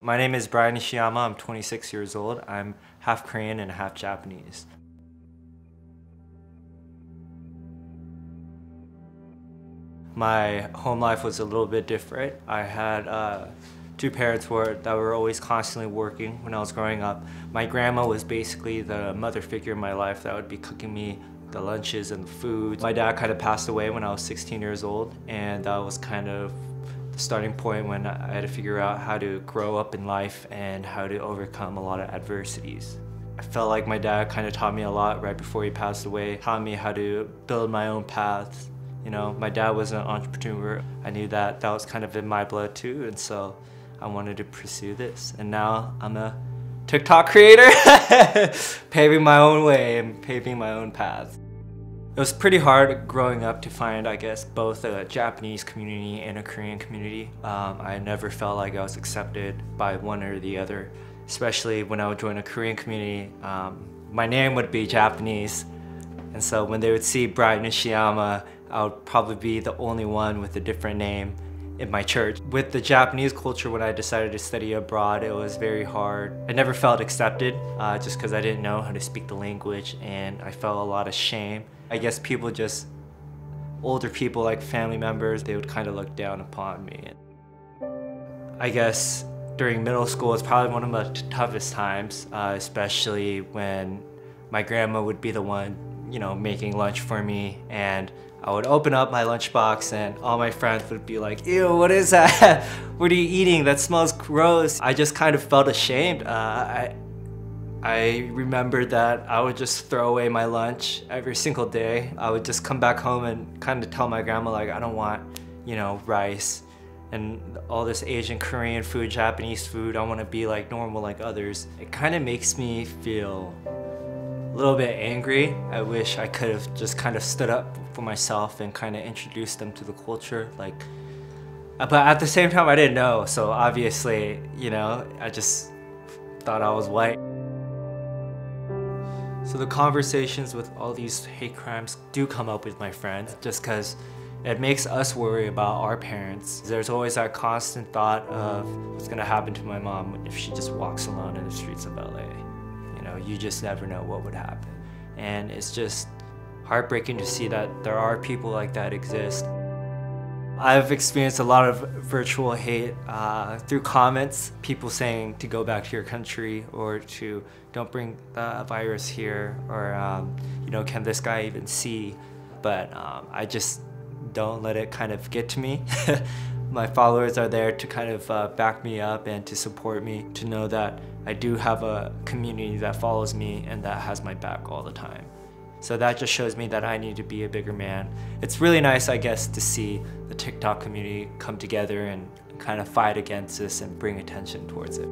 My name is Brian Nishiyama. I'm 26 years old. I'm half Korean and half Japanese. My home life was a little bit different. I had two parents that were always constantly working when I was growing up. My grandma was basically the mother figure in my life that would be cooking me the lunches and the food. My dad kind of passed away when I was 16 years old, and that was kind of the starting point when I had to figure out how to grow up in life and how to overcome a lot of adversities. I felt like my dad kind of taught me a lot right before he passed away, taught me how to build my own paths. You know, my dad was an entrepreneur. I knew that was kind of in my blood too, and so I wanted to pursue this. And now I'm a TikTok creator, paving my own way and paving my own path. It was pretty hard growing up to find, I guess, both a Japanese community and a Korean community. I never felt like I was accepted by one or the other, especially when I would join a Korean community. My name would be Japanese, and so when they would see Brian Nishiyama, I would probably be the only one with a different name in my church. With the Japanese culture, when I decided to study abroad, it was very hard. I never felt accepted just because I didn't know how to speak the language, and I felt a lot of shame. I guess older people like family members, they would kind of look down upon me. I guess during middle school, it's probably one of the toughest times, especially when my grandma would be the one, making lunch for me, and I would open up my lunchbox and all my friends would be like, "Ew, what is that? What are you eating? That smells gross." I just kind of felt ashamed. I remembered that I would just throw away my lunch every single day. I would just come back home and kind of tell my grandma, like, I don't want, rice and all this Asian, Korean food, Japanese food. I want to be like normal like others. It kind of makes me feel a little bit angry. I wish I could have just kind of stood up for myself and kind of introduced them to the culture. But at the same time, I didn't know. So obviously, I just thought I was white. So the conversations with all these hate crimes do come up with my friends just because it makes us worry about our parents. There's always that constant thought of what's gonna happen to my mom if she just walks alone in the streets of LA. You just never know what would happen. And it's just heartbreaking to see that there are people like that exist. I've experienced a lot of virtual hate through comments, people saying to go back to your country or to don't bring the virus here, or can this guy even see? But I just don't let it kind of get to me. My followers are there to kind of back me up and to support me, to know that I do have a community that follows me and that has my back all the time. So that just shows me that I need to be a bigger man. It's really nice, I guess, to see the TikTok community come together and kind of fight against this and bring attention towards it.